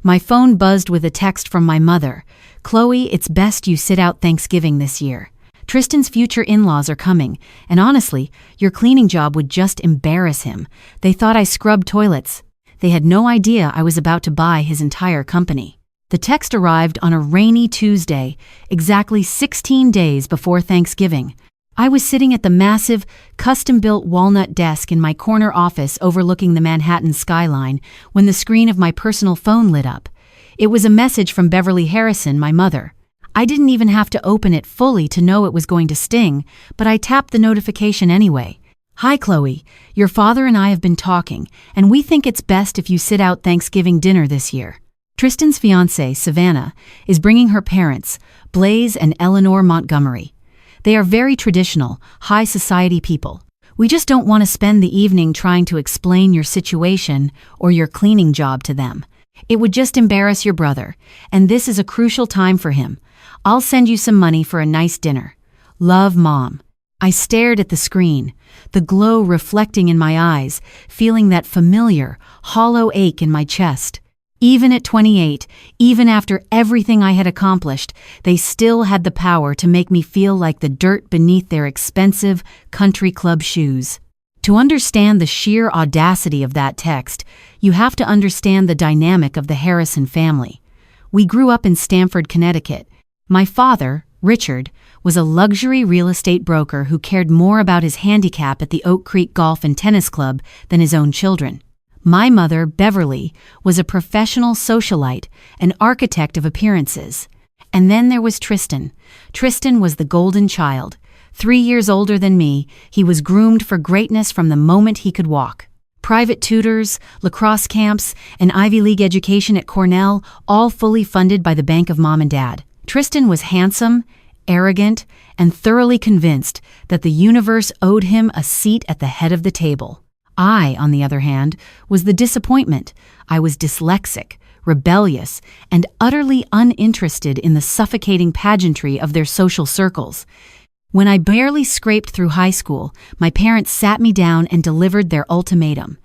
My phone buzzed with a text from my mother. "Chloe, it's best you sit out Thanksgiving this year. Tristan's future in-laws are coming, and honestly, your cleaning job would just embarrass him. They thought I scrubbed toilets. They had no idea I was about to buy his entire company." The text arrived on a rainy Tuesday, exactly 16 days before Thanksgiving. I was sitting at the massive, custom-built walnut desk in my corner office overlooking the Manhattan skyline when the screen of my personal phone lit up. It was a message from Beverly Harrison, my mother. I didn't even have to open it fully to know it was going to sting, but I tapped the notification anyway. "Hi, Chloe. Your father and I have been talking, and we think it's best if you sit out Thanksgiving dinner this year. Tristan's fiancée, Savannah, is bringing her parents, Blaze and Eleanor Montgomery. They are very traditional, high society people. We just don't want to spend the evening trying to explain your situation or your cleaning job to them. It would just embarrass your brother, and this is a crucial time for him. I'll send you some money for a nice dinner. Love, Mom." I stared at the screen, the glow reflecting in my eyes, feeling that familiar, hollow ache in my chest. Even at 28, even after everything I had accomplished, they still had the power to make me feel like the dirt beneath their expensive country club shoes. To understand the sheer audacity of that text, you have to understand the dynamic of the Harrison family. We grew up in Stamford, Connecticut. My father, Richard, was a luxury real estate broker who cared more about his handicap at the Oak Creek Golf and Tennis Club than his own children. My mother, Beverly, was a professional socialite, an architect of appearances. And then there was Tristan. Tristan was the golden child. 3 years older than me, he was groomed for greatness from the moment he could walk. Private tutors, lacrosse camps, an Ivy League education at Cornell, all fully funded by the bank of Mom and Dad. Tristan was handsome, arrogant, and thoroughly convinced that the universe owed him a seat at the head of the table. I, on the other hand, was the disappointment. I was dyslexic, rebellious, and utterly uninterested in the suffocating pageantry of their social circles. When I barely scraped through high school, my parents sat me down and delivered their ultimatum.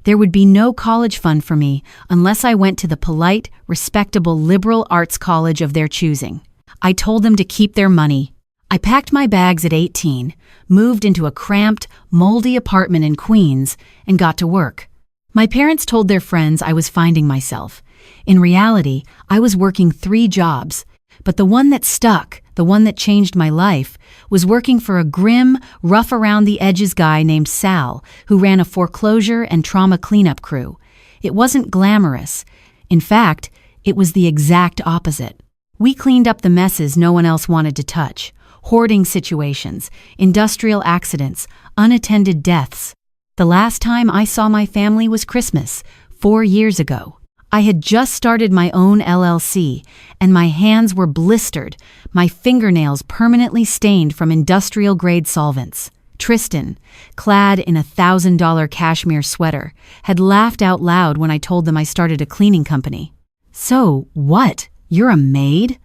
There would be no college fund for me unless I went to the polite, respectable liberal arts college of their choosing. I told them to keep their money. I packed my bags at 18, moved into a cramped, moldy apartment in Queens, and got to work. My parents told their friends I was finding myself. In reality, I was working 3 jobs, but the one that stuck, the one that changed my life, was working for a grim, rough-around-the-edges guy named Sal, who ran a foreclosure and trauma cleanup crew. It wasn't glamorous. In fact, it was the exact opposite. We cleaned up the messes no one else wanted to touch. Hoarding situations, industrial accidents, unattended deaths. The last time I saw my family was Christmas, 4 years ago. I had just started my own LLC, and my hands were blistered, my fingernails permanently stained from industrial-grade solvents. Tristan, clad in a $1,000 cashmere sweater, had laughed out loud when I told them I started a cleaning company. "So, what? You're a maid?"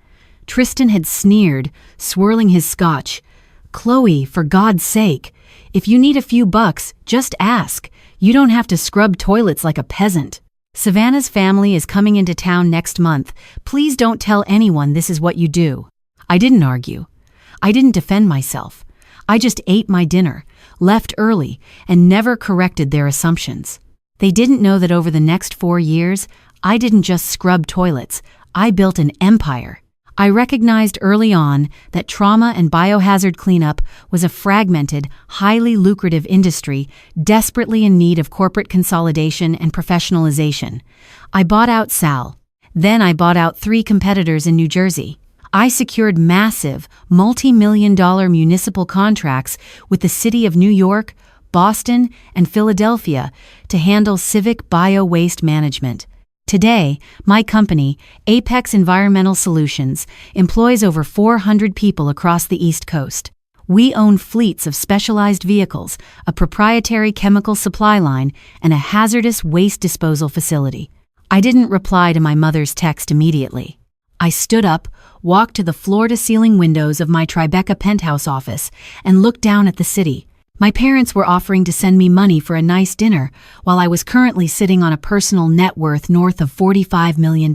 Tristan had sneered, swirling his scotch. "Chloe, for God's sake, if you need a few bucks, just ask. You don't have to scrub toilets like a peasant. Savannah's family is coming into town next month. Please don't tell anyone this is what you do." I didn't argue. I didn't defend myself. I just ate my dinner, left early, and never corrected their assumptions. They didn't know that over the next 4 years, I didn't just scrub toilets. I built an empire. I recognized early on that trauma and biohazard cleanup was a fragmented, highly lucrative industry desperately in need of corporate consolidation and professionalization. I bought out Sal. Then I bought out 3 competitors in New Jersey. I secured massive, multi-million-dollar municipal contracts with the city of New York, Boston, and Philadelphia to handle civic bio-waste management. Today, my company, Apex Environmental Solutions, employs over 400 people across the East Coast. We own fleets of specialized vehicles, a proprietary chemical supply line, and a hazardous waste disposal facility. I didn't reply to my mother's text immediately. I stood up, walked to the floor-to-ceiling windows of my Tribeca penthouse office, and looked down at the city. My parents were offering to send me money for a nice dinner while I was currently sitting on a personal net worth north of $45 million.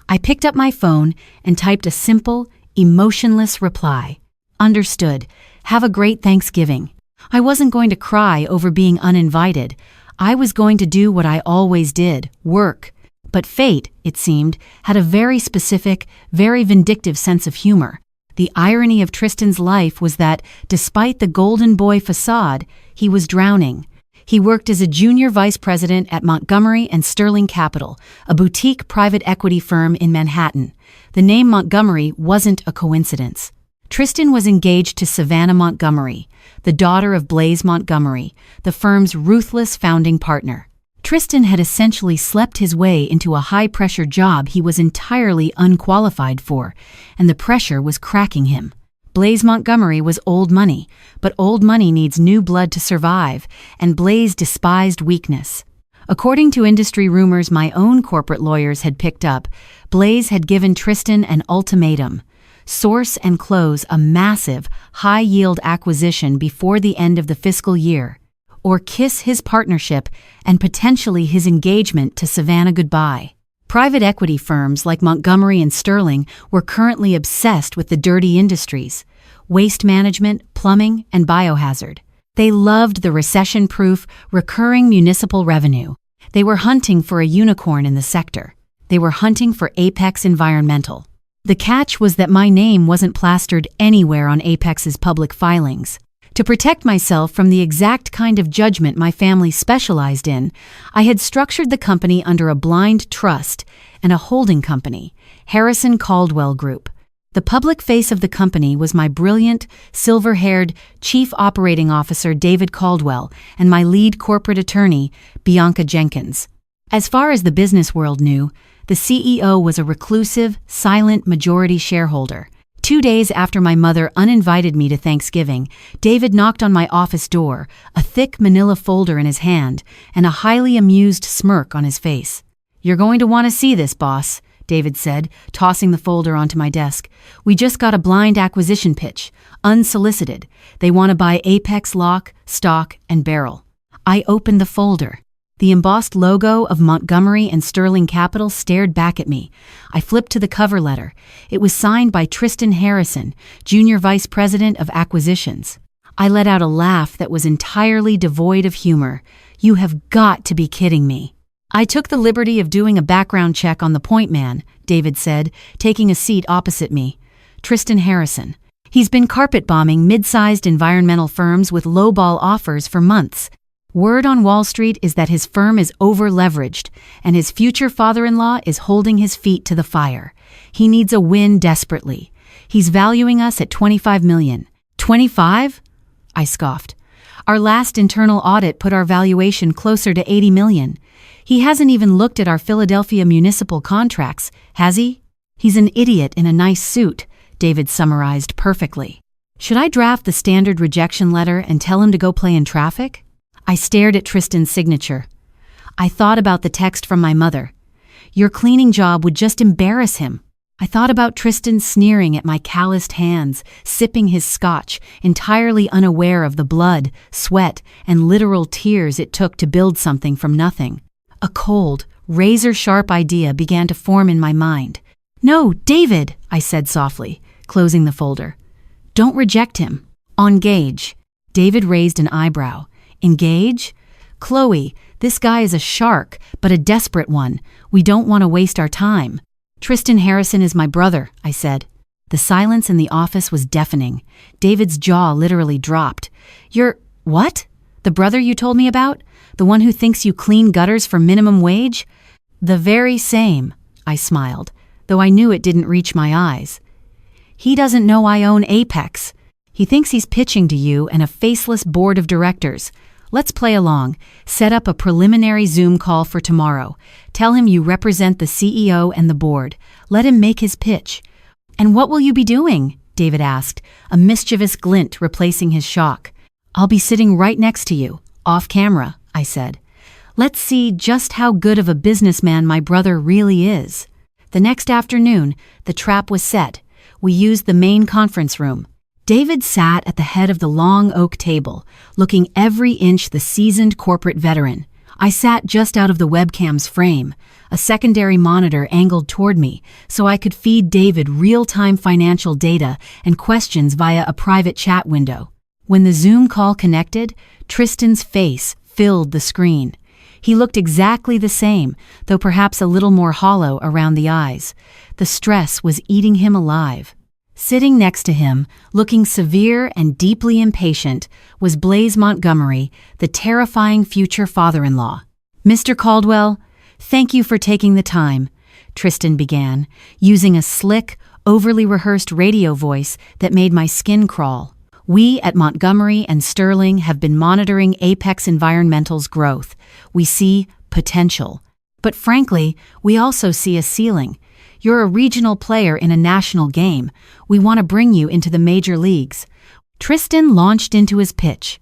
I picked up my phone and typed a simple, emotionless reply. Understood. Have a great Thanksgiving. I wasn't going to cry over being uninvited. I was going to do what I always did, work. But fate, it seemed, had a very specific, very vindictive sense of humor. The irony of Tristan's life was that, despite the golden boy facade, he was drowning. He worked as a junior vice president at Montgomery and Sterling Capital, a boutique private equity firm in Manhattan. The name Montgomery wasn't a coincidence. Tristan was engaged to Savannah Montgomery, the daughter of Blaze Montgomery, the firm's ruthless founding partner. Tristan had essentially slept his way into a high-pressure job he was entirely unqualified for, and the pressure was cracking him. Blaze Montgomery was old money, but old money needs new blood to survive, and Blaze despised weakness. According to industry rumors my own corporate lawyers had picked up, Blaze had given Tristan an ultimatum: source and close a massive, high-yield acquisition before the end of the fiscal year, or kiss his partnership and potentially his engagement to Savannah goodbye. Private equity firms like Montgomery and Sterling were currently obsessed with the dirty industries: waste management, plumbing, and biohazard. They loved the recession-proof, recurring municipal revenue. They were hunting for a unicorn in the sector. They were hunting for Apex Environmental. The catch was that my name wasn't plastered anywhere on Apex's public filings. To protect myself from the exact kind of judgment my family specialized in, I had structured the company under a blind trust and a holding company, Harrison Caldwell Group. The public face of the company was my brilliant, silver-haired Chief Operating Officer David Caldwell and my lead corporate attorney, Bianca Jenkins. As far as the business world knew, the CEO was a reclusive, silent majority shareholder. 2 days after my mother uninvited me to Thanksgiving, David knocked on my office door, a thick manila folder in his hand and a highly amused smirk on his face. "You're going to want to see this, boss," David said, tossing the folder onto my desk. "We just got a blind acquisition pitch, unsolicited. They want to buy Apex lock, stock, and barrel." I opened the folder. The embossed logo of Montgomery and Sterling Capital stared back at me. I flipped to the cover letter. It was signed by Tristan Harrison, Junior Vice President of Acquisitions. I let out a laugh that was entirely devoid of humor. "You have got to be kidding me." "I took the liberty of doing a background check on the point man," David said, taking a seat opposite me. "Tristan Harrison. He's been carpet bombing mid-sized environmental firms with lowball offers for months. Word on Wall Street is that his firm is over-leveraged, and his future father-in-law is holding his feet to the fire. He needs a win desperately. He's valuing us at $25 million. "25? I scoffed. "Our last internal audit put our valuation closer to $80 million. He hasn't even looked at our Philadelphia municipal contracts, has he?" "He's an idiot in a nice suit," David summarized perfectly. "Should I draft the standard rejection letter and tell him to go play in traffic?" I stared at Tristan's signature. I thought about the text from my mother. "Your cleaning job would just embarrass him." I thought about Tristan sneering at my calloused hands, sipping his scotch, entirely unaware of the blood, sweat, and literal tears it took to build something from nothing. A cold, razor-sharp idea began to form in my mind. "No, David," I said softly, closing the folder. "Don't reject him. Engage." David raised an eyebrow. "Engage? Chloe, this guy is a shark, but a desperate one. We don't want to waste our time." "Tristan Harrison is my brother," I said. The silence in the office was deafening. David's jaw literally dropped. "You're... what? The brother you told me about? The one who thinks you clean gutters for minimum wage?" "The very same," I smiled, though I knew it didn't reach my eyes. "He doesn't know I own Apex. He thinks he's pitching to you and a faceless board of directors. Let's play along. Set up a preliminary Zoom call for tomorrow. Tell him you represent the CEO and the board. Let him make his pitch." "And what will you be doing?" David asked, a mischievous glint replacing his shock. "I'll be sitting right next to you, off camera," I said. "Let's see just how good of a businessman my brother really is." The next afternoon, the trap was set. We used the main conference room. David sat at the head of the long oak table, looking every inch the seasoned corporate veteran. I sat just out of the webcam's frame, a secondary monitor angled toward me, so I could feed David real-time financial data and questions via a private chat window. When the Zoom call connected, Tristan's face filled the screen. He looked exactly the same, though perhaps a little more hollow around the eyes. The stress was eating him alive. Sitting next to him, looking severe and deeply impatient, was Blaise Montgomery, the terrifying future father-in-law. "Mr. Caldwell, thank you for taking the time," Tristan began, using a slick, overly rehearsed radio voice that made my skin crawl. "We at Montgomery and Sterling have been monitoring Apex Environmental's growth. We see potential. But frankly, we also see a ceiling. You're a regional player in a national game. We want to bring you into the major leagues." Tristan launched into his pitch.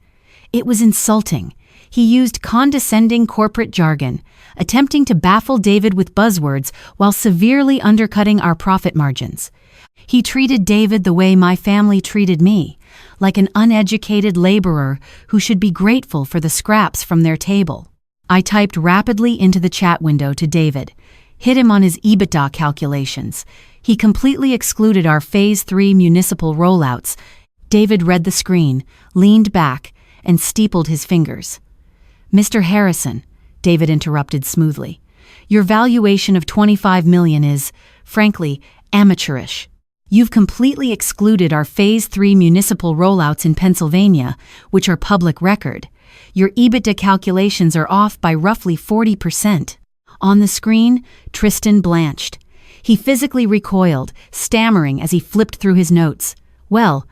It was insulting. He used condescending corporate jargon, attempting to baffle David with buzzwords while severely undercutting our profit margins. He treated David the way my family treated me, like an uneducated laborer who should be grateful for the scraps from their table. I typed rapidly into the chat window to David, hit him on his EBITDA calculations. He completely excluded our Phase 3 municipal rollouts. David read the screen, leaned back, and steepled his fingers. "Mr. Harrison," David interrupted smoothly, "your valuation of $25 million is, frankly, amateurish. You've completely excluded our Phase 3 municipal rollouts in Pennsylvania, which are public record. Your EBITDA calculations are off by roughly 40%. On the screen, Tristan blanched. He physically recoiled, stammering as he flipped through his notes. "Well,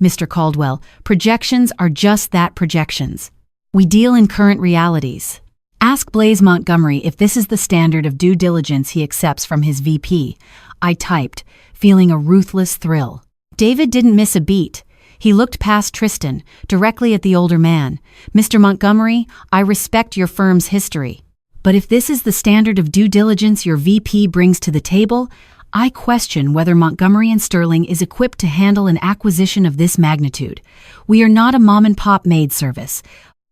Mr. Caldwell, projections are just that, projections. We deal in current realities. Ask Blaise Montgomery if this is the standard of due diligence he accepts from his VP," I typed, feeling a ruthless thrill. David didn't miss a beat. He looked past Tristan, directly at the older man. "Mr. Montgomery, I respect your firm's history. But if this is the standard of due diligence your VP brings to the table, I question whether Montgomery and Sterling is equipped to handle an acquisition of this magnitude. We are not a mom-and-pop maid service."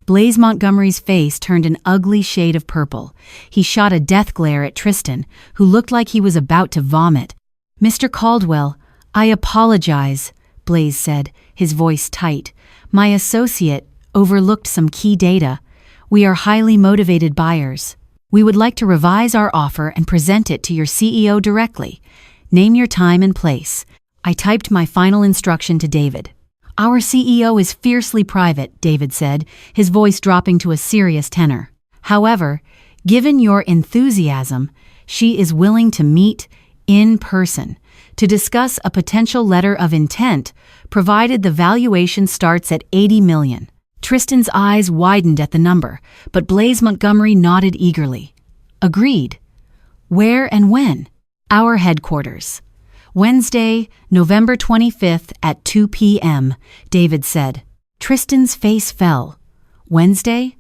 Blaise Montgomery's face turned an ugly shade of purple. He shot a death glare at Tristan, who looked like he was about to vomit. "Mr. Caldwell, I apologize," Blaise said, his voice tight. "My associate overlooked some key data. We are highly motivated buyers. We would like to revise our offer and present it to your CEO directly. Name your time and place." I typed my final instruction to David. "Our CEO is fiercely private," David said, his voice dropping to a serious tenor. "However, given your enthusiasm, she is willing to meet in person to discuss a potential letter of intent, provided the valuation starts at $80 million. Tristan's eyes widened at the number, but Blaise Montgomery nodded eagerly. "Agreed. Where and when?" "Our headquarters. Wednesday, November 25th at 2 p.m., David said. Tristan's face fell. "Wednesday?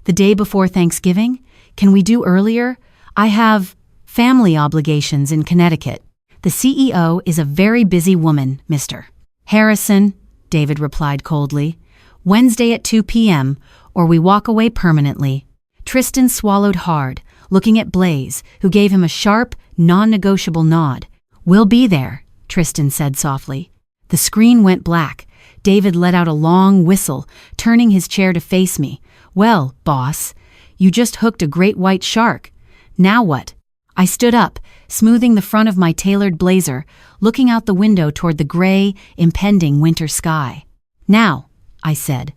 The day before Thanksgiving? Can we do earlier? I have family obligations in Connecticut. The CEO is a very busy woman, Mr. Harrison," David replied coldly. "Wednesday at 2 p.m., or we walk away permanently." Tristan swallowed hard, looking at Blaise, who gave him a sharp, non-negotiable nod. "We'll be there," Tristan said softly. The screen went black. David let out a long whistle, turning his chair to face me. "Well, boss, you just hooked a great white shark. Now what?" I stood up, smoothing the front of my tailored blazer, looking out the window toward the gray, impending winter sky. "Now," I said,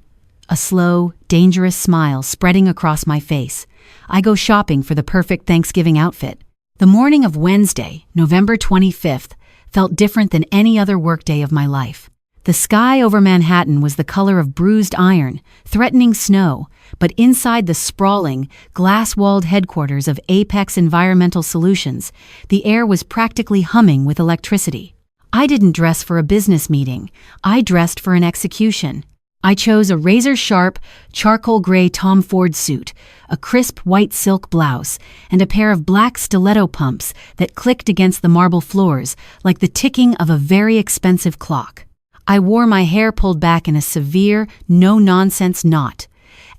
a slow, dangerous smile spreading across my face, "I go shopping for the perfect Thanksgiving outfit." The morning of Wednesday, November 25th, felt different than any other workday of my life. The sky over Manhattan was the color of bruised iron, threatening snow, but inside the sprawling, glass-walled headquarters of Apex Environmental Solutions, the air was practically humming with electricity. I didn't dress for a business meeting. I dressed for an execution. I chose a razor-sharp, charcoal gray Tom Ford suit, a crisp white silk blouse, and a pair of black stiletto pumps that clicked against the marble floors like the ticking of a very expensive clock. I wore my hair pulled back in a severe, no-nonsense knot.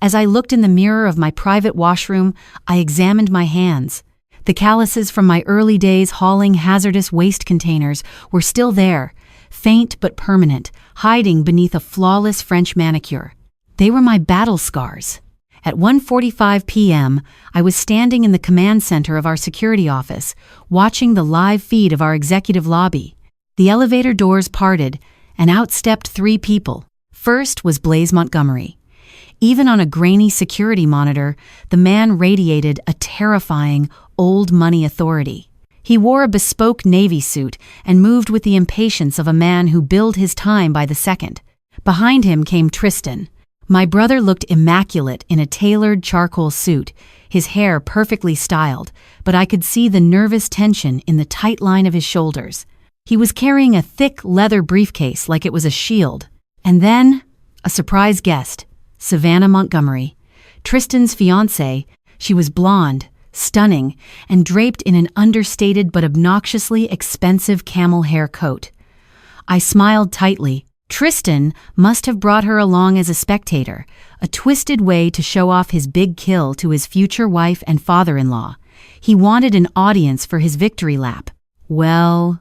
As I looked in the mirror of my private washroom, I examined my hands. The calluses from my early days hauling hazardous waste containers were still there, faint but permanent, hiding beneath a flawless French manicure. They were my battle scars. At 1:45 p.m., I was standing in the command center of our security office, watching the live feed of our executive lobby. The elevator doors parted, and out stepped three people. First was Blaise Montgomery. Even on a grainy security monitor, the man radiated a terrifying, old money authority. He wore a bespoke Navy suit and moved with the impatience of a man who billed his time by the second. Behind him came Tristan. My brother looked immaculate in a tailored charcoal suit, his hair perfectly styled, but I could see the nervous tension in the tight line of his shoulders. He was carrying a thick leather briefcase like it was a shield. And then, a surprise guest, Savannah Montgomery, Tristan's fiancée. She was blonde, stunning, and draped in an understated but obnoxiously expensive camel hair coat. I smiled tightly. Tristan must have brought her along as a spectator, a twisted way to show off his big kill to his future wife and father-in-law. He wanted an audience for his victory lap. Well,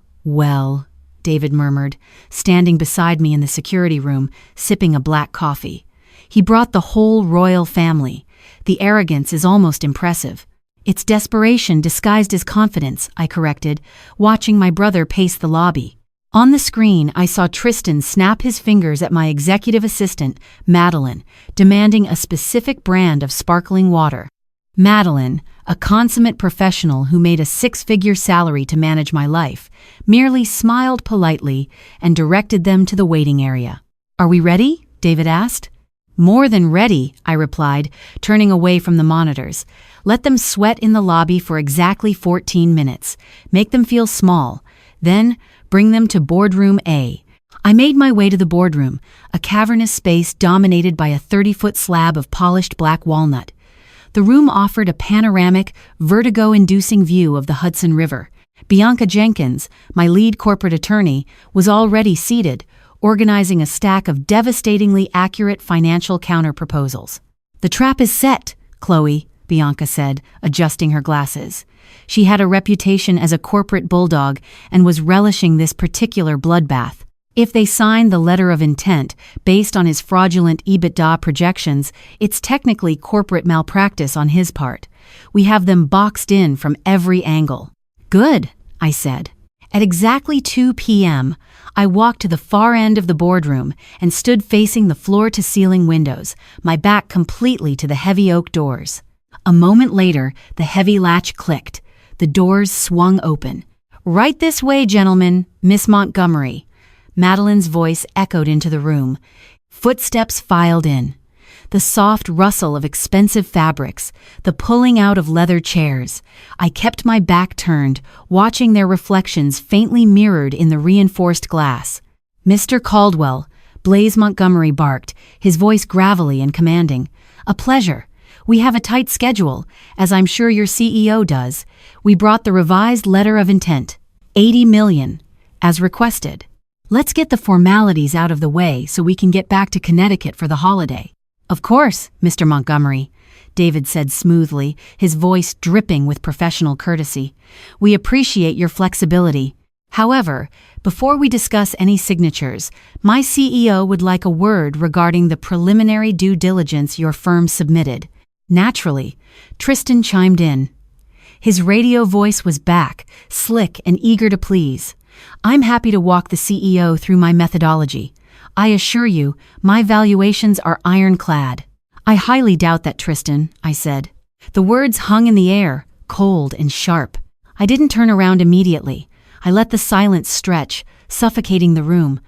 David murmured, standing beside me in the security room, sipping a black coffee. He brought the whole royal family. The arrogance is almost impressive. It's desperation disguised as confidence, I corrected, watching my brother pace the lobby. On the screen, I saw Tristan snap his fingers at my executive assistant, Madeline, demanding a specific brand of sparkling water. Madeline, a consummate professional who made a six-figure salary to manage my life, merely smiled politely and directed them to the waiting area. "Are we ready?" David asked. "More than ready," I replied, turning away from the monitors. "Let them sweat in the lobby for exactly 14 minutes. Make them feel small. Then, bring them to Boardroom A." I made my way to the boardroom, a cavernous space dominated by a 30-foot slab of polished black walnut. The room offered a panoramic, vertigo-inducing view of the Hudson River. Bianca Jenkins, my lead corporate attorney, was already seated, organizing a stack of devastatingly accurate financial counter-proposals. "The trap is set, Chloe," Bianca said, adjusting her glasses. She had a reputation as a corporate bulldog and was relishing this particular bloodbath. If they signed the letter of intent based on his fraudulent EBITDA projections, it's technically corporate malpractice on his part. We have them boxed in from every angle. "Good," I said. At exactly 2 p.m., I walked to the far end of the boardroom and stood facing the floor-to-ceiling windows, my back completely to the heavy oak doors. A moment later, the heavy latch clicked. The doors swung open. "Right this way, gentlemen, Miss Montgomery." Madeline's voice echoed into the room. Footsteps filed in. The soft rustle of expensive fabrics, the pulling out of leather chairs. I kept my back turned, watching their reflections faintly mirrored in the reinforced glass. "Mr. Caldwell," Blaise Montgomery barked, his voice gravelly and commanding. "A pleasure. We have a tight schedule, as I'm sure your CEO does. We brought the revised letter of intent. 80 million, as requested. Let's get the formalities out of the way so we can get back to Connecticut for the holiday." "Of course, Mr. Montgomery," David said smoothly, his voice dripping with professional courtesy. "We appreciate your flexibility. However, before we discuss any signatures, my CEO would like a word regarding the preliminary due diligence your firm submitted." Naturally, Tristan chimed in. His radio voice was back, slick and eager to please. "I'm happy to walk the CEO through my methodology. I assure you, my valuations are ironclad." "I highly doubt that, Tristan," I said. The words hung in the air, cold and sharp. I didn't turn around immediately. I let the silence stretch, suffocating the room.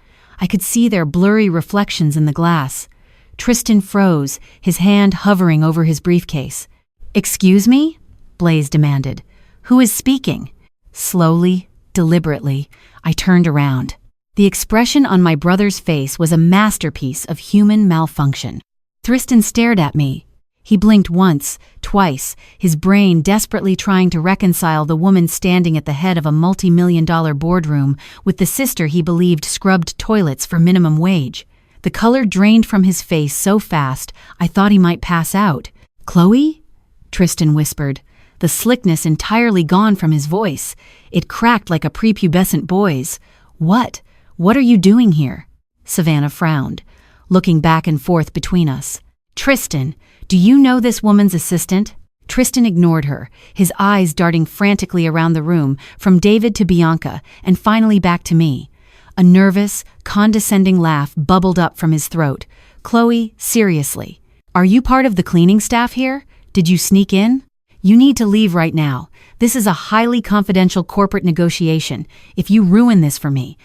I could see their blurry reflections in the glass. Tristan froze, his hand hovering over his briefcase. "Excuse me?" Blaise demanded. "Who is speaking?" Slowly, deliberately, I turned around. The expression on my brother's face was a masterpiece of human malfunction. Tristan stared at me. He blinked once, twice, his brain desperately trying to reconcile the woman standing at the head of a multi-million-dollar boardroom with the sister he believed scrubbed toilets for minimum wage. The color drained from his face so fast, I thought he might pass out. "Chloe?" Tristan whispered, the slickness entirely gone from his voice. It cracked like a prepubescent boy's. "What? What are you doing here?" Savannah frowned, looking back and forth between us. "Tristan, do you know this woman's assistant?" Tristan ignored her, his eyes darting frantically around the room, from David to Bianca, and finally back to me. A nervous, condescending laugh bubbled up from his throat. "Chloe, seriously. Are you part of the cleaning staff here? Did you sneak in? You need to leave right now. This is a highly confidential corporate negotiation. If you ruin this for me—"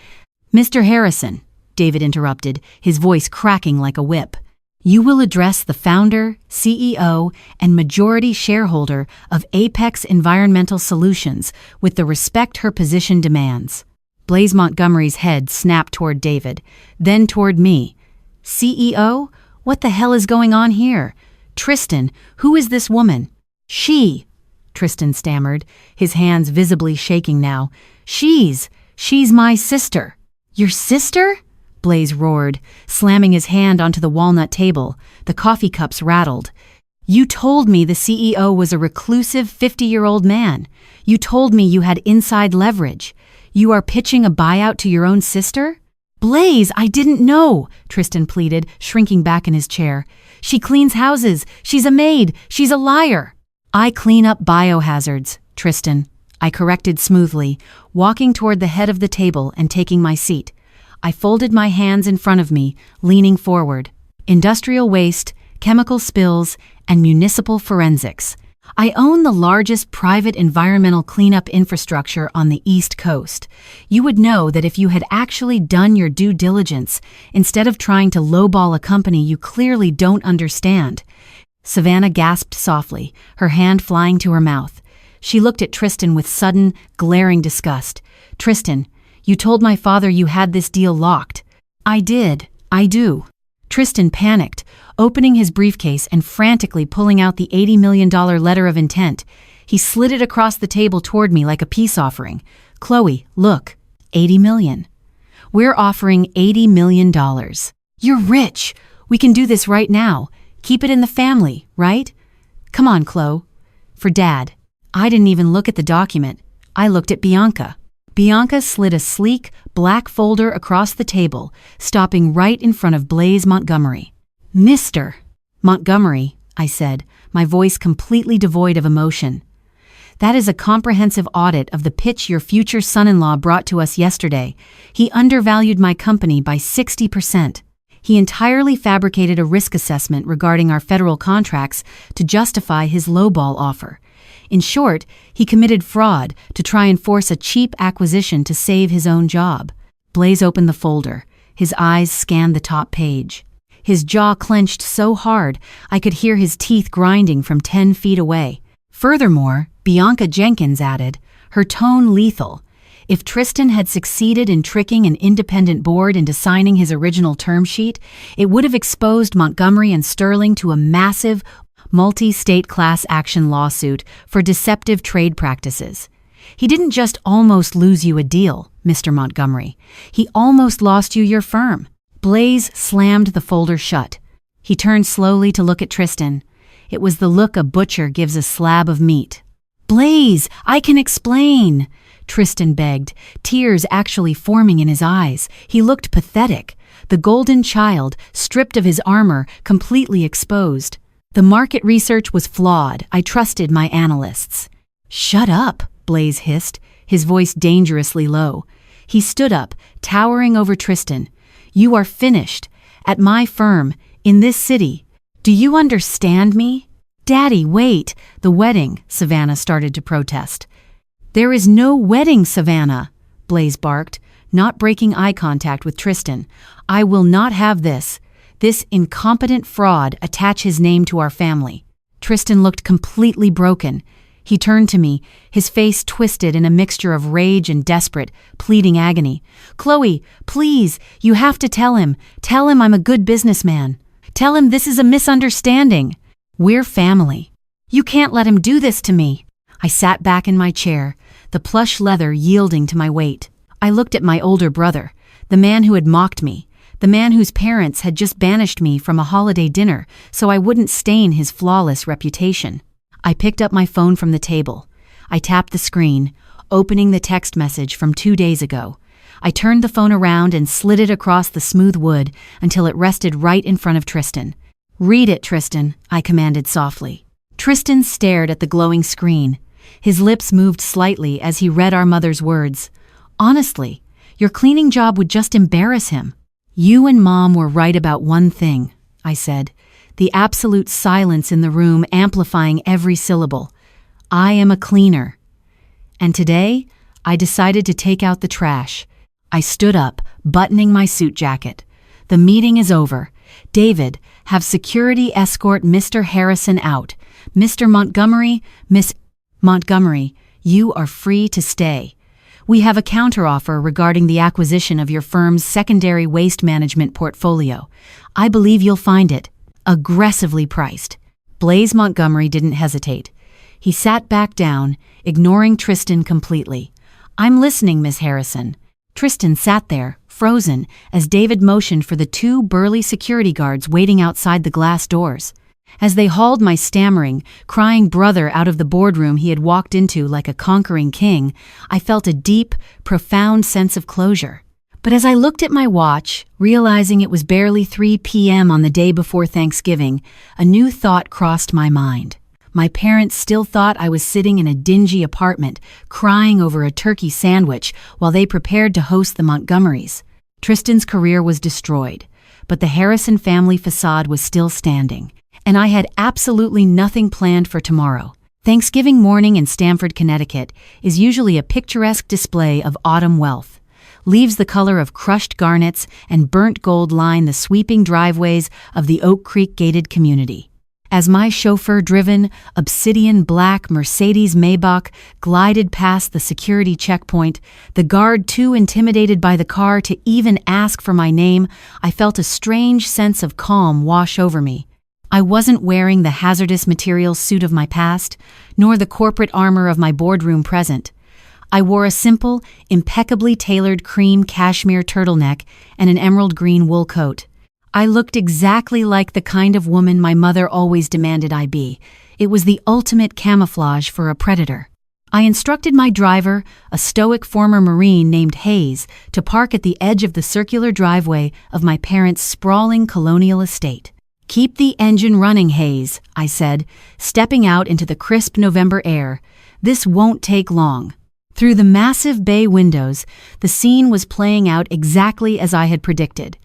"Mr. Harrison," David interrupted, his voice cracking like a whip. "You will address the founder, CEO, and majority shareholder of Apex Environmental Solutions with the respect her position demands." Blaise Montgomery's head snapped toward David, then toward me. "CEO? What the hell is going on here? Tristan, who is this woman?" "She," Tristan stammered, his hands visibly shaking now. She's my sister." "Your sister?" Blaise roared, slamming his hand onto the walnut table. The coffee cups rattled. "You told me the CEO was a reclusive 50-year-old man. You told me you had inside leverage. You are pitching a buyout to your own sister?" "Blaise, I didn't know," Tristan pleaded, shrinking back in his chair. "She cleans houses. She's a maid. She's a liar." "I clean up biohazards, Tristan," I corrected smoothly, walking toward the head of the table and taking my seat. I folded my hands in front of me, leaning forward. Industrial waste, chemical spills, and municipal forensics. I own the largest private environmental cleanup infrastructure on the East Coast. You would know that if you had actually done your due diligence, instead of trying to lowball a company you clearly don't understand. Savannah gasped softly, her hand flying to her mouth. She looked at Tristan with sudden, glaring disgust. "Tristan, you told my father you had this deal locked." "I did. I do." Tristan panicked, opening his briefcase and frantically pulling out the $80 million letter of intent. He slid it across the table toward me like a peace offering. "Chloe, look. $80 million. We're offering $80 million. You're rich. We can do this right now. Keep it in the family, right? Come on, Chloe." For Dad. I didn't even look at the document. I looked at Bianca. Bianca slid a sleek, black folder across the table, stopping right in front of Blaise Montgomery. "Mr. Montgomery," I said, my voice completely devoid of emotion. "That is a comprehensive audit of the pitch your future son-in-law brought to us yesterday. He undervalued my company by 60%. He entirely fabricated a risk assessment regarding our federal contracts to justify his lowball offer. In short, he committed fraud to try and force a cheap acquisition to save his own job." Blaise opened the folder. His eyes scanned the top page. His jaw clenched so hard I could hear his teeth grinding from 10 feet away. Furthermore, Bianca Jenkins added, her tone lethal, if Tristan had succeeded in tricking an independent board into signing his original term sheet, it would have exposed Montgomery and Sterling to a massive, multi-state class action lawsuit for deceptive trade practices. He didn't just almost lose you a deal, Mr. Montgomery. He almost lost you your firm. Blaise slammed the folder shut. He turned slowly to look at Tristan. It was the look a butcher gives a slab of meat. "Blaise, I can explain," Tristan begged, tears actually forming in his eyes. He looked pathetic, the golden child, stripped of his armor, completely exposed. "The market research was flawed. I trusted my analysts." "Shut up," Blaise hissed, his voice dangerously low. He stood up, towering over Tristan. "You are finished. At my firm, in this city. Do you understand me?" "Daddy, wait. The wedding," Savannah started to protest. "There is no wedding, Savannah," Blaise barked, not breaking eye contact with Tristan. "I will not have this incompetent fraud attach his name to our family." Tristan looked completely broken. He turned to me, his face twisted in a mixture of rage and desperate, pleading agony. "Chloe, please, you have to tell him. Tell him I'm a good businessman. Tell him this is a misunderstanding." We're family. You can't let him do this to me. I sat back in my chair, the plush leather yielding to my weight. I looked at my older brother, the man who had mocked me, the man whose parents had just banished me from a holiday dinner so I wouldn't stain his flawless reputation. I picked up my phone from the table. I tapped the screen, opening the text message from 2 days ago. I turned the phone around and slid it across the smooth wood until it rested right in front of Tristan. "Read it, Tristan," I commanded softly. Tristan stared at the glowing screen. His lips moved slightly as he read our mother's words. "Honestly, your cleaning job would just embarrass him." "You and Mom were right about one thing," I said, the absolute silence in the room amplifying every syllable. "I am a cleaner. And today, I decided to take out the trash." I stood up, buttoning my suit jacket. "The meeting is over. David, have security escort Mr. Harrison out. Mr. Montgomery, Miss Montgomery, you are free to stay. We have a counteroffer regarding the acquisition of your firm's secondary waste management portfolio. I believe you'll find it aggressively priced." Blaze Montgomery didn't hesitate. He sat back down, ignoring Tristan completely. "I'm listening, Miss Harrison." Tristan sat there, frozen, as David motioned for the 2 burly security guards waiting outside the glass doors. As they hauled my stammering, crying brother out of the boardroom he had walked into like a conquering king, I felt a deep, profound sense of closure. But as I looked at my watch, realizing it was barely 3 p.m. on the day before Thanksgiving, a new thought crossed my mind. My parents still thought I was sitting in a dingy apartment, crying over a turkey sandwich while they prepared to host the Montgomerys. Tristan's career was destroyed, but the Harrison family facade was still standing, and I had absolutely nothing planned for tomorrow. Thanksgiving morning in Stamford, Connecticut, is usually a picturesque display of autumn wealth. Leaves the color of crushed garnets and burnt gold line the sweeping driveways of the Oak Creek gated community. As my chauffeur-driven, obsidian-black Mercedes Maybach glided past the security checkpoint, the guard too intimidated by the car to even ask for my name, I felt a strange sense of calm wash over me. I wasn't wearing the hazardous materials suit of my past, nor the corporate armor of my boardroom present. I wore a simple, impeccably tailored cream cashmere turtleneck and an emerald green wool coat. I looked exactly like the kind of woman my mother always demanded I be. It was the ultimate camouflage for a predator. I instructed my driver, a stoic former Marine named Hayes, to park at the edge of the circular driveway of my parents' sprawling colonial estate. "Keep the engine running, Hayes," I said, stepping out into the crisp November air. "This won't take long." Through the massive bay windows, the scene was playing out exactly as I had predicted.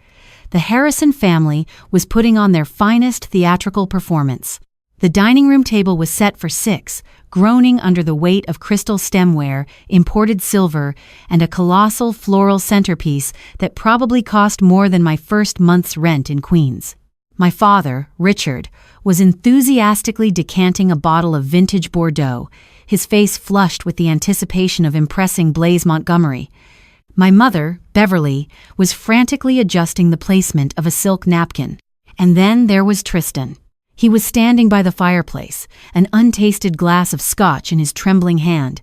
The Harrison family was putting on their finest theatrical performance. The dining room table was set for 6, groaning under the weight of crystal stemware, imported silver, and a colossal floral centerpiece that probably cost more than my first month's rent in Queens. My father, Richard, was enthusiastically decanting a bottle of vintage Bordeaux, his face flushed with the anticipation of impressing Blaze Montgomery. My mother, Beverly, was frantically adjusting the placement of a silk napkin. And then there was Tristan. He was standing by the fireplace, an untasted glass of scotch in his trembling hand.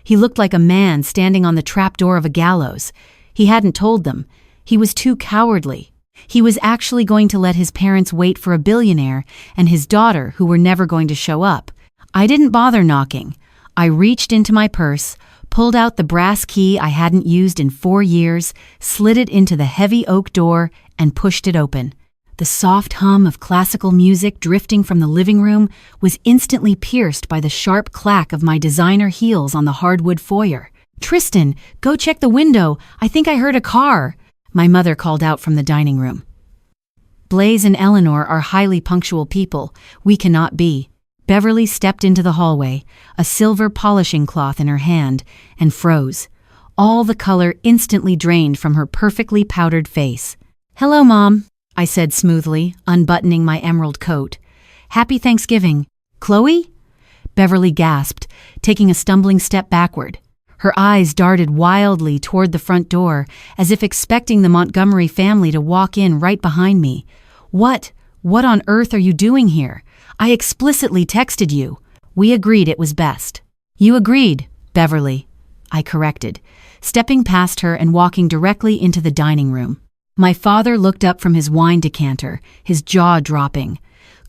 He looked like a man standing on the trapdoor of a gallows. He hadn't told them. He was too cowardly. He was actually going to let his parents wait for a billionaire and his daughter who were never going to show up. I didn't bother knocking. I reached into my purse, pulled out the brass key I hadn't used in 4 years, slid it into the heavy oak door, and pushed it open. The soft hum of classical music drifting from the living room was instantly pierced by the sharp clack of my designer heels on the hardwood foyer. "Tristan, go check the window. I think I heard a car," my mother called out from the dining room. Blaze and Eleanor are highly punctual people. We cannot be. Beverly stepped into the hallway, a silver polishing cloth in her hand, and froze. All the color instantly drained from her perfectly powdered face. "Hello, Mom," I said smoothly, unbuttoning my emerald coat. "Happy Thanksgiving. Chloe?" Beverly gasped, taking a stumbling step backward. Her eyes darted wildly toward the front door, as if expecting the Montgomery family to walk in right behind me. What on earth are you doing here?" I explicitly texted you. We agreed it was best. You agreed, Beverly, I corrected, stepping past her and walking directly into the dining room. My father looked up from his wine decanter, his jaw dropping.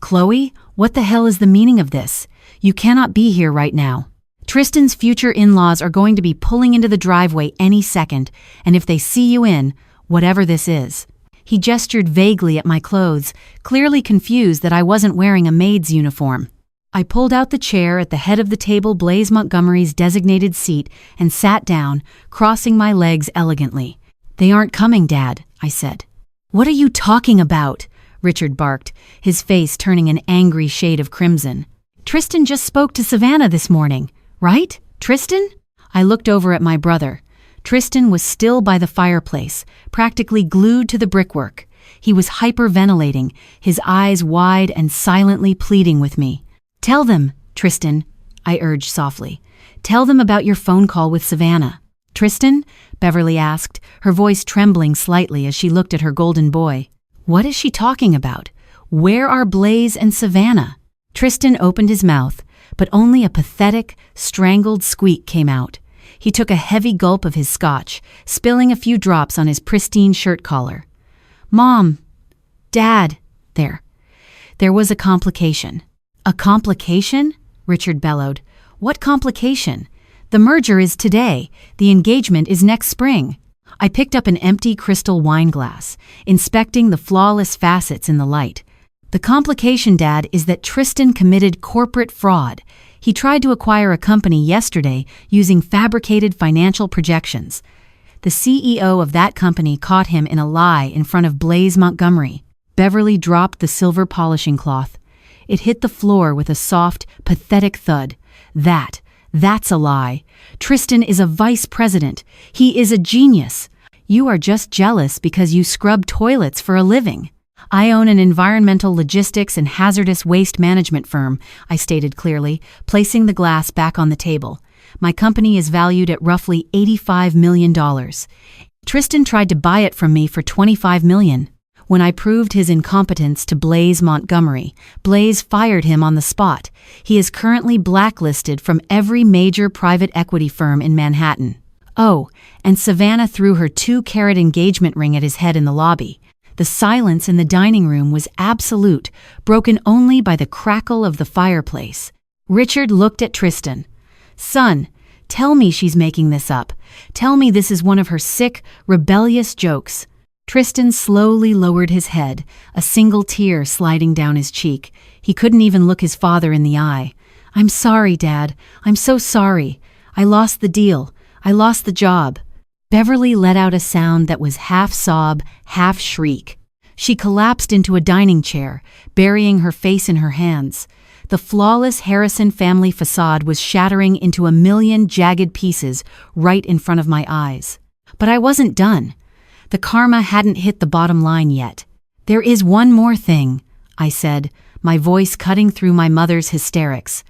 Chloe, what the hell is the meaning of this? You cannot be here right now. Tristan's future in-laws are going to be pulling into the driveway any second, and if they see you in, whatever this is. He gestured vaguely at my clothes, clearly confused that I wasn't wearing a maid's uniform. I pulled out the chair at the head of the table, Blaze Montgomery's designated seat, and sat down, crossing my legs elegantly. They aren't coming, Dad, I said. What are you talking about? Richard barked, his face turning an angry shade of crimson. Tristan just spoke to Savannah this morning, right? Tristan? I looked over at my brother. Tristan was still by the fireplace, practically glued to the brickwork. He was hyperventilating, his eyes wide and silently pleading with me. Tell them, Tristan, I urged softly. Tell them about your phone call with Savannah. Tristan? Beverly asked, her voice trembling slightly as she looked at her golden boy. What is she talking about? Where are Blaze and Savannah? Tristan opened his mouth, but only a pathetic, strangled squeak came out. He took a heavy gulp of his scotch, spilling a few drops on his pristine shirt collar. Mom, Dad, there was a complication. A complication? Richard bellowed. What complication? The merger is today. The engagement is next spring. I picked up an empty crystal wine glass, inspecting the flawless facets in the light. The complication, Dad, is that Tristan committed corporate fraud. He tried to acquire a company yesterday using fabricated financial projections. The CEO of that company caught him in a lie in front of Blaze Montgomery. Beverly dropped the silver polishing cloth. It hit the floor with a soft, pathetic thud. That's a lie. Tristan is a vice president. He is a genius. You are just jealous because you scrub toilets for a living. I own an environmental logistics and hazardous waste management firm, I stated clearly, placing the glass back on the table. My company is valued at roughly $85 million. Tristan tried to buy it from me for $25 million. When I proved his incompetence to Blaze Montgomery, Blaze fired him on the spot. He is currently blacklisted from every major private equity firm in Manhattan. Oh, and Savannah threw her 2-carat engagement ring at his head in the lobby. The silence in the dining room was absolute, broken only by the crackle of the fireplace. Richard looked at Tristan. Son, tell me she's making this up. Tell me this is one of her sick, rebellious jokes. Tristan slowly lowered his head, a single tear sliding down his cheek. He couldn't even look his father in the eye. I'm sorry, Dad. I'm so sorry. I lost the deal. I lost the job. Beverly let out a sound that was half sob, half shriek. She collapsed into a dining chair, burying her face in her hands. The flawless Harrison family facade was shattering into a million jagged pieces right in front of my eyes. But I wasn't done. The karma hadn't hit the bottom line yet. There is one more thing, I said, my voice cutting through my mother's hysterics.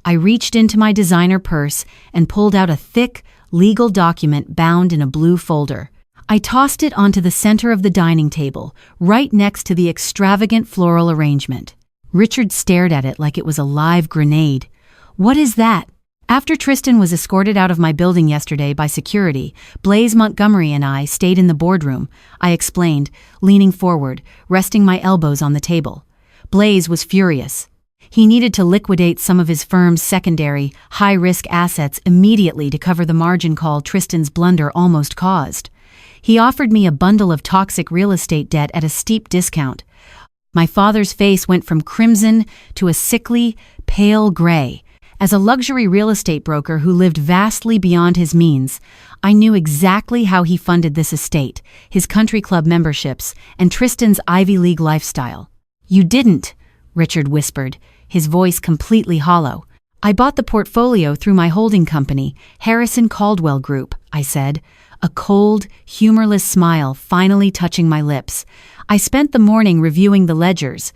I reached into my designer purse and pulled out a thick, legal document bound in a blue folder. I tossed it onto the center of the dining table, right next to the extravagant floral arrangement. Richard stared at it like it was a live grenade. What is that? After Tristan was escorted out of my building yesterday by security, Blaze Montgomery and I stayed in the boardroom, I explained, leaning forward, resting my elbows on the table. Blaze was furious. He needed to liquidate some of his firm's secondary, high-risk assets immediately to cover the margin call Tristan's blunder almost caused. He offered me a bundle of toxic real estate debt at a steep discount. My father's face went from crimson to a sickly, pale gray. As a luxury real estate broker who lived vastly beyond his means, I knew exactly how he funded this estate, his country club memberships, and Tristan's Ivy League lifestyle. You didn't, Richard whispered, his voice completely hollow. I bought the portfolio through my holding company, Harrison Caldwell Group, I said, a cold, humorless smile finally touching my lips. I spent the morning reviewing the ledgers.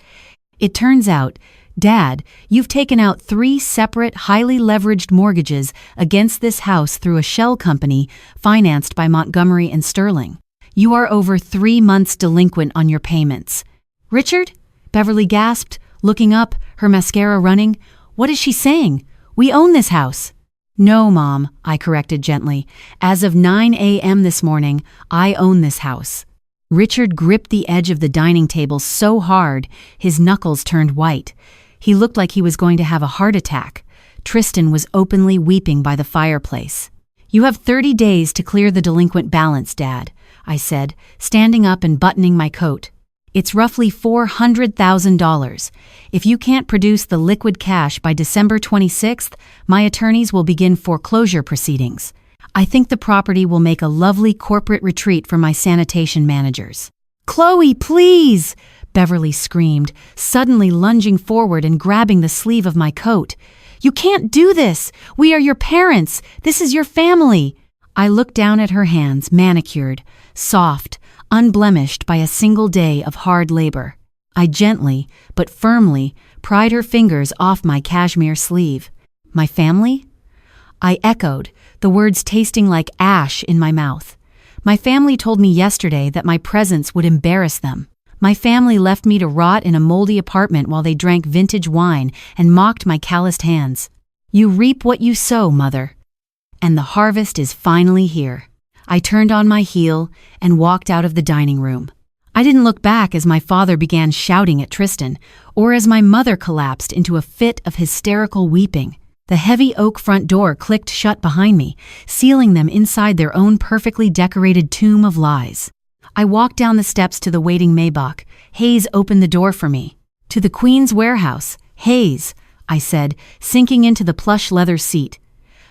It turns out, Dad, you've taken out 3 separate, highly leveraged mortgages against this house through a shell company financed by Montgomery and Sterling. You are over 3 months delinquent on your payments. Richard? Beverly gasped, Looking up, her mascara running. What is she saying? We own this house. No, Mom, I corrected gently. As of 9 a.m. this morning, I own this house. Richard gripped the edge of the dining table so hard, his knuckles turned white. He looked like he was going to have a heart attack. Tristan was openly weeping by the fireplace. You have 30 days to clear the delinquent balance, Dad, I said, standing up and buttoning my coat. It's roughly $400,000. If you can't produce the liquid cash by December 26th, my attorneys will begin foreclosure proceedings. I think the property will make a lovely corporate retreat for my sanitation managers. Chloe, please! Beverly screamed, suddenly lunging forward and grabbing the sleeve of my coat. You can't do this! We are your parents! This is your family! I looked down at her hands, manicured, soft, unblemished by a single day of hard labor. I gently, but firmly, pried her fingers off my cashmere sleeve. My family? I echoed, the words tasting like ash in my mouth. My family told me yesterday that my presence would embarrass them. My family left me to rot in a moldy apartment while they drank vintage wine and mocked my calloused hands. You reap what you sow, Mother. And the harvest is finally here. I turned on my heel and walked out of the dining room. I didn't look back as my father began shouting at Tristan, or as my mother collapsed into a fit of hysterical weeping. The heavy oak front door clicked shut behind me, sealing them inside their own perfectly decorated tomb of lies. I walked down the steps to the waiting Maybach. Hayes opened the door for me. To the Queen's warehouse, Hayes, I said, sinking into the plush leather seat.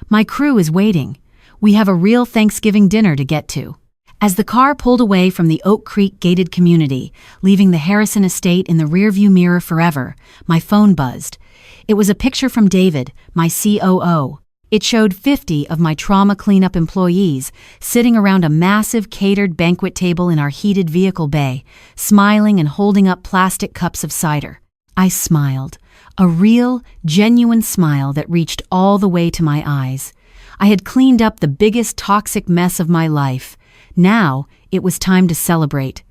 My crew is waiting. We have a real Thanksgiving dinner to get to. As the car pulled away from the Oak Creek gated community, leaving the Harrison estate in the rearview mirror forever, my phone buzzed. It was a picture from David, my COO. It showed 50 of my trauma cleanup employees sitting around a massive catered banquet table in our heated vehicle bay, smiling and holding up plastic cups of cider. I smiled, a real, genuine smile that reached all the way to my eyes. I had cleaned up the biggest toxic mess of my life. Now, it was time to celebrate.